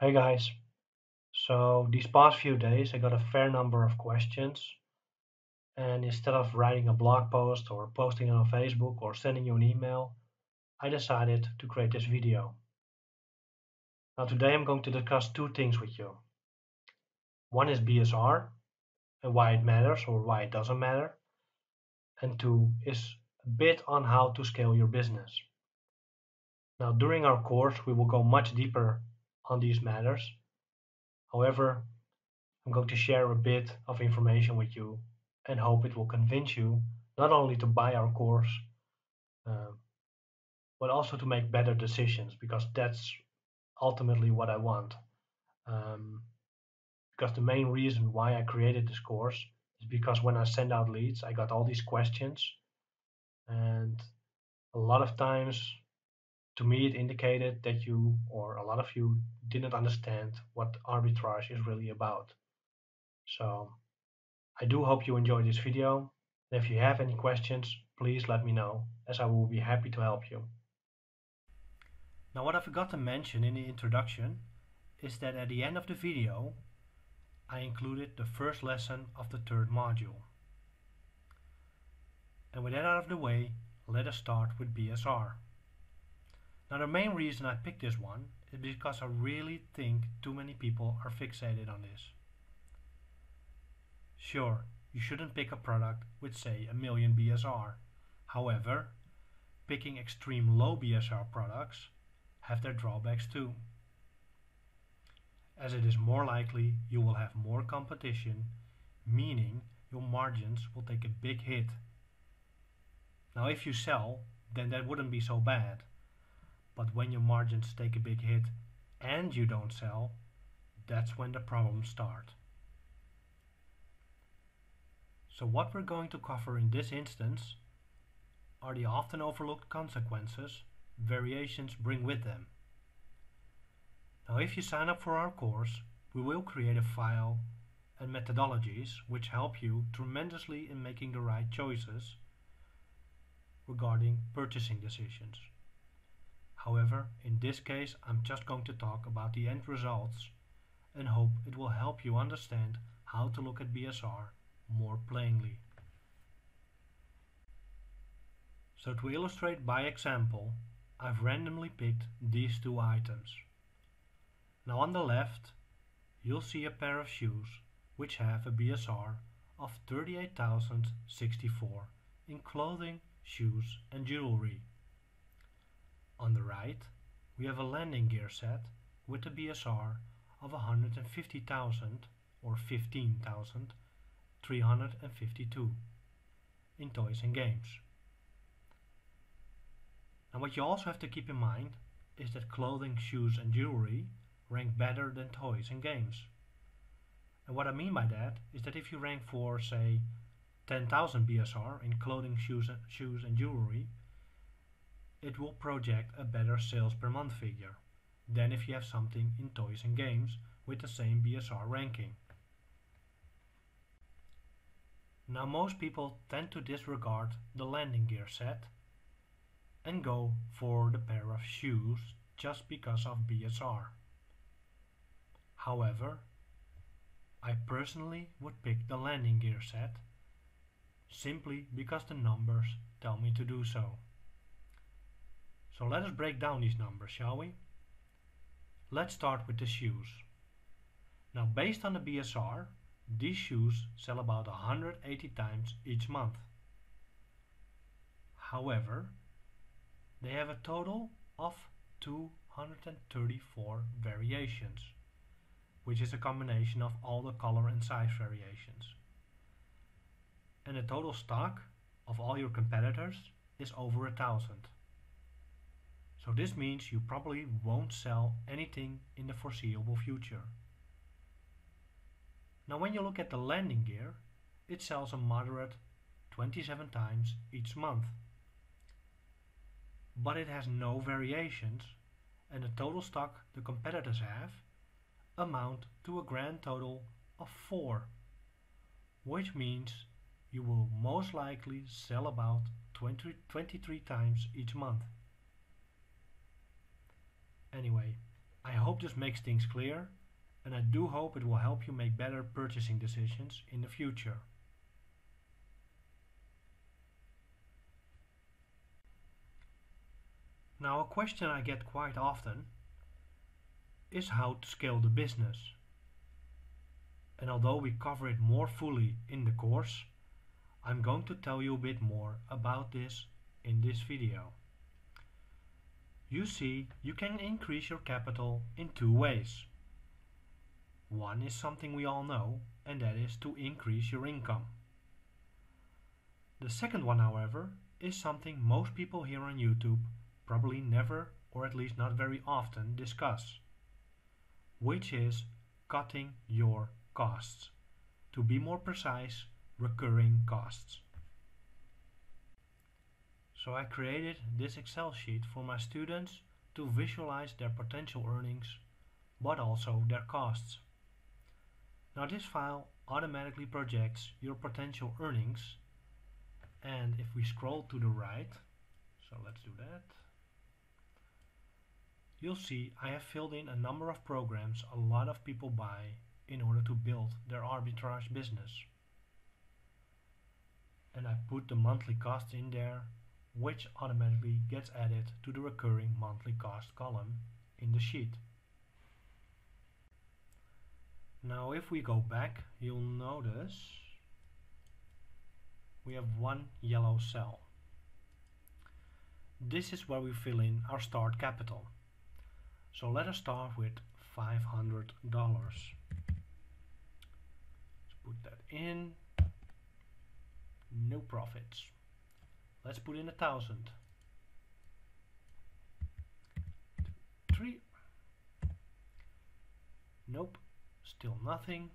Hey guys, so these past few days I got a fair number of questions, and instead of writing a blog post or posting it on Facebook or sending you an email, I decided to create this video. Now, today I'm going to discuss two things with you. One is BSR and why it matters or why it doesn't matter, and two is a bit on how to scale your business. Now, during our course, we will go much deeper on these matters. However, I'm going to share a bit of information with you and hope it will convince you not only to buy our course, uh, but also to make better decisions because that's ultimately what I want. Um, because the main reason why I created this course is because when I send out leads, I got all these questions, and a lot of times to me it indicated that you or a lot of you didn't understand what arbitrage is really about. So I do hope you enjoyed this video. And if you have any questions, please let me know, as I will be happy to help you. Now, what I forgot to mention in the introduction is that at the end of the video, I included the first lesson of the third module. And with that out of the way, let us start with BSR. Now, the main reason I picked this one is because I really think too many people are fixated on this. Sure, you shouldn't pick a product with, say, a million BSR. However, picking extreme low BSR products have their drawbacks too, as it is more likely you will have more competition, meaning your margins will take a big hit. Now, if you sell, then that wouldn't be so bad, but when your margins take a big hit and you don't sell, that's when the problems start. So what we're going to cover in this instance are the often overlooked consequences variations bring with them. Now, if you sign up for our course, we will create a file and methodologies which help you tremendously in making the right choices regarding purchasing decisions. However, in this case, I'm just going to talk about the end results and hope it will help you understand how to look at BSR more plainly. So to illustrate by example, I've randomly picked these two items. Now on the left, you'll see a pair of shoes which have a BSR of 38,064 in clothing, shoes and jewelry. On the right, we have a landing gear set with a BSR of 150,000 or 15,352 in toys and games. Now what you also have to keep in mind is that clothing, shoes and jewelry rank better than toys and games. And what I mean by that is that if you rank for, say, 10,000 BSR in clothing, shoes and jewelry, it will project a better sales per month figure than if you have something in toys and games with the same BSR ranking. Now most people tend to disregard the landing gear set and go for the pair of shoes just because of BSR. However, I personally would pick the landing gear set simply because the numbers tell me to do so. So let us break down these numbers, shall we? Let's start with the shoes. Now based on the BSR, these shoes sell about 180 times each month. However, they have a total of 234 variations, which is a combination of all the color and size variations. And the total stock of all your competitors is over 1,000. So this means you probably won't sell anything in the foreseeable future. Now when you look at the landing gear, it sells a moderate 27 times each month. But it has no variations, and the total stock the competitors have amount to a grand total of 4, which means you will most likely sell about 23 times each month. Anyway, I hope this makes things clear, and I do hope it will help you make better purchasing decisions in the future. Now, a question I get quite often is how to scale the business. And although we cover it more fully in the course, I'm going to tell you a bit more about this in this video. You see, you can increase your capital in two ways. One is something we all know, and that is to increase your income. The second one, however, is something most people here on YouTube probably never, or at least not very often, discuss, which is cutting your costs. To be more precise, recurring costs. So I created this Excel sheet for my students to visualize their potential earnings, but also their costs. Now this file automatically projects your potential earnings, and if we scroll to the right, so let's do that, you'll see I have filled in a number of programs a lot of people buy in order to build their arbitrage business. And I put the monthly cost in there, which automatically gets added to the recurring monthly cost column in the sheet. Now if we go back, you'll notice we have one yellow cell. This is where we fill in our start capital. So let us start with $500. Let's put that in. No profits. Let's put in 1,000. 3. Nope. Still nothing.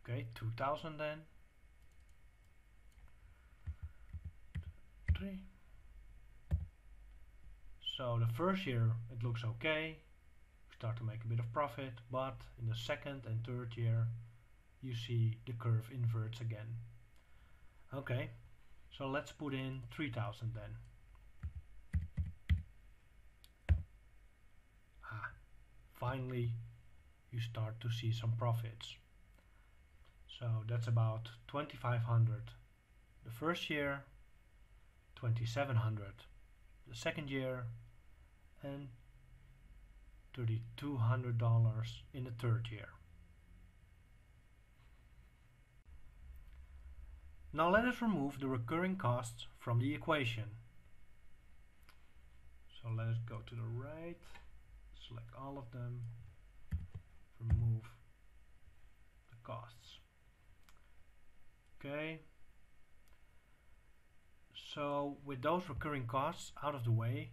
Okay, 2,000 then. 3. So the first year it looks okay. We start to make a bit of profit, but in the second and third year you see the curve inverts again. Okay, so let's put in 3,000 then. Finally you start to see some profits. So that's about 2,500 the first year, 2,700 the second year, and $3,200 in the third year. Now let us remove the recurring costs from the equation. So let us go to the right, select all of them, remove the costs. Okay. So with those recurring costs out of the way,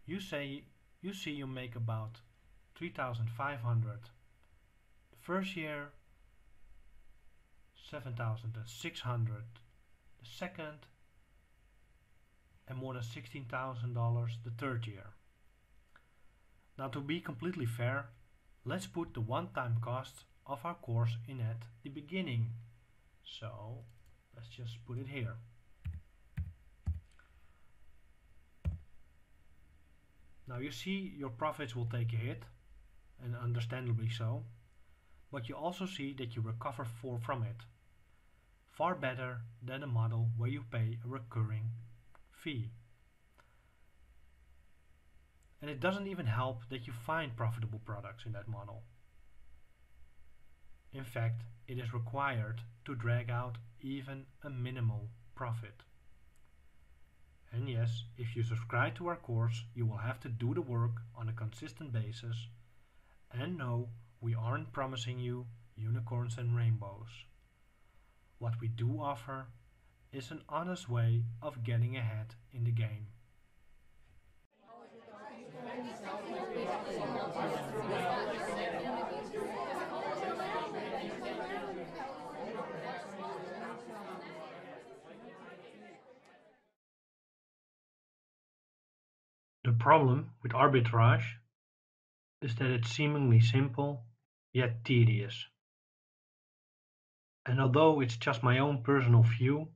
you see you make about 3,500 the first year, 7,600 the second, and more than $16,000 the third year. Now to be completely fair, let's put the one-time cost of our course in at the beginning. So let's just put it here. Now you see your profits will take a hit, and understandably so, but you also see that you recover from it. Far better than a model where you pay a recurring fee. And it doesn't even help that you find profitable products in that model. In fact, it is required to drag out even a minimal profit. And yes, if you subscribe to our course, you will have to do the work on a consistent basis. And no, we aren't promising you unicorns and rainbows. What we do offer is an honest way of getting ahead in the game. The problem with arbitrage is that it's seemingly simple, yet tedious. And although it's just my own personal view,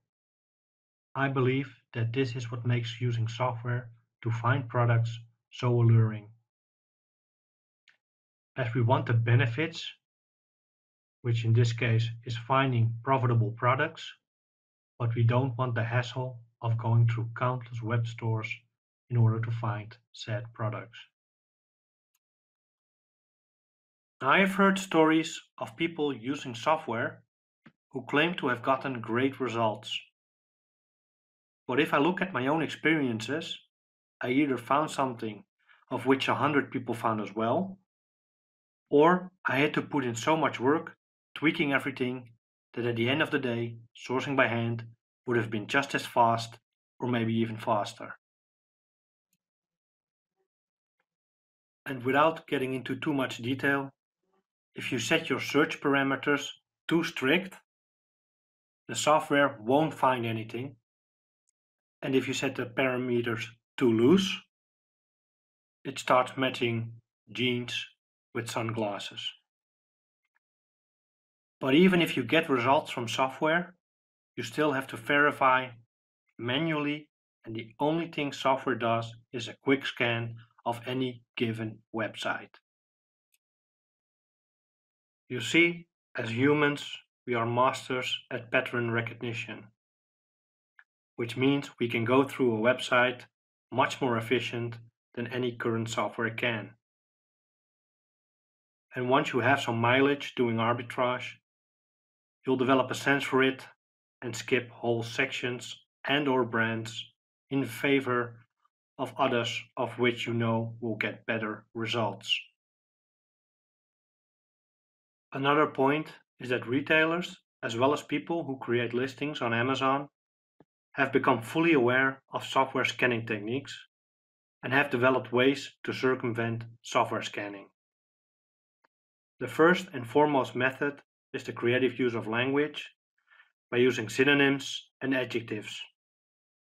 I believe that this is what makes using software to find products so alluring. as we want the benefits, which in this case is finding profitable products, but we don't want the hassle of going through countless web stores in order to find said products. I have heard stories of people using software who claim to have gotten great results. But if I look at my own experiences, I either found something of which 100 people found as well, or I had to put in so much work tweaking everything that at the end of the day, sourcing by hand would have been just as fast or maybe even faster. And without getting into too much detail, if you set your search parameters too strict, the software won't find anything. And if you set the parameters too loose, it starts matching jeans with sunglasses. But even if you get results from software, you still have to verify manually, and the only thing software does is a quick scan of any given website. You see, as humans, we are masters at pattern recognition, which means we can go through a website much more efficient than any current software can. And once you have some mileage doing arbitrage, you'll develop a sense for it and skip whole sections and/or brands in favor of others of which you know will get better results. Another point is that retailers, as well as people who create listings on Amazon, have become fully aware of software scanning techniques and have developed ways to circumvent software scanning. The first and foremost method is the creative use of language by using synonyms and adjectives,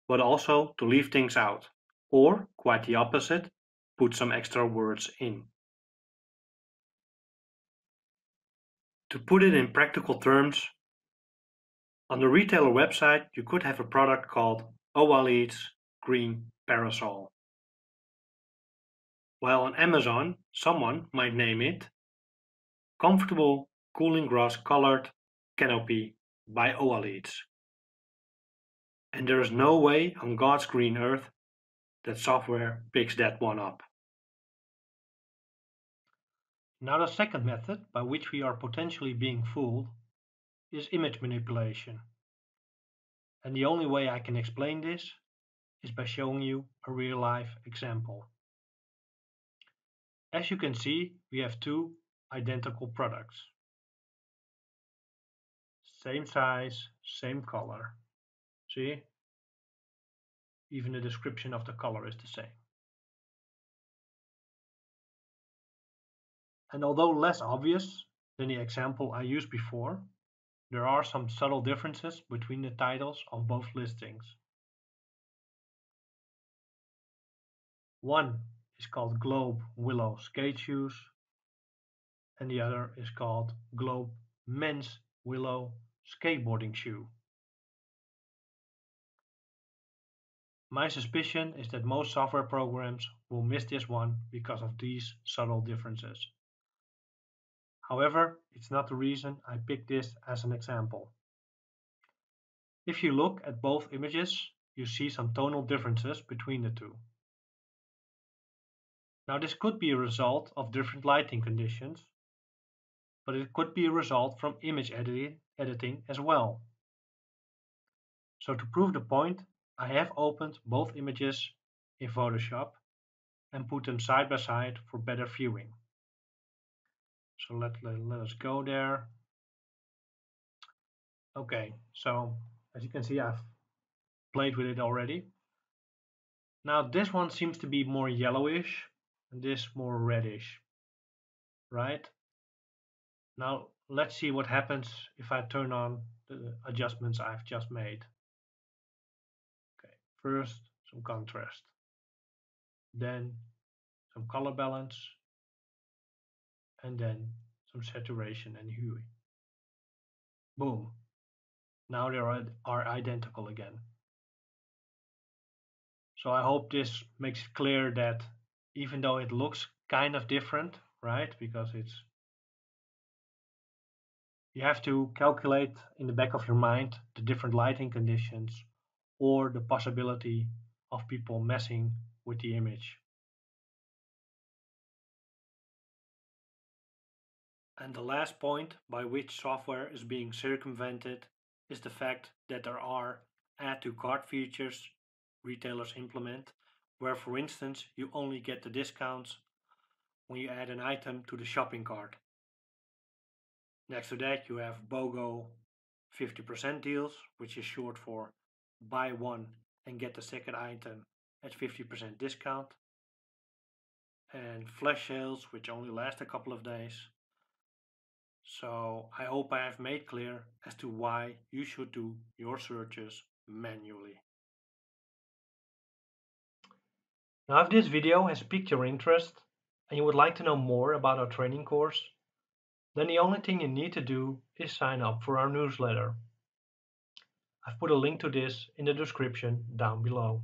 but also to leave things out, or, quite the opposite, put some extra words in. To put it in practical terms, on the retailer website you could have a product called Oaleads green parasol, while on Amazon someone might name it comfortable cooling grass colored canopy by Oaleads. And there is no way on God's green earth that software picks that one up. Now the second method by which we are potentially being fooled is image manipulation. And the only way I can explain this is by showing you a real life example. As you can see, we have two identical products. Same size, same color. See? Even the description of the color is the same. And although less obvious than the example I used before, there are some subtle differences between the titles on both listings. One is called Globe Willow Skate Shoes, and the other is called Globe Men's Willow Skateboarding Shoe. My suspicion is that most software programs will miss this one because of these subtle differences. However, it's not the reason I picked this as an example. If you look at both images, you see some tonal differences between the two. Now this could be a result of different lighting conditions, but it could be a result from image editing as well. So to prove the point, I have opened both images in Photoshop and put them side by side for better viewing. So let us go there. Okay, so as you can see, I've played with it already. Now this one seems to be more yellowish and this more reddish, right? Now let's see what happens if I turn on the adjustments I've just made. Okay, first some contrast, then some color balance, and then some saturation and hue. Boom. Now they are identical again. So I hope this makes it clear that even though it looks kind of different, right? Because it's you have to calculate in the back of your mind the different lighting conditions or the possibility of people messing with the image. And the last point by which software is being circumvented is the fact that there are add to cart features retailers implement, where for instance you only get the discounts when you add an item to the shopping cart. Next to that you have BOGO 50% deals, which is short for buy one and get the second item at 50% discount, and flash sales, which only last a couple of days. So I hope I have made clear as to why you should do your searches manually. Now, if this video has piqued your interest and you would like to know more about our training course, then the only thing you need to do is sign up for our newsletter. I've put a link to this in the description down below.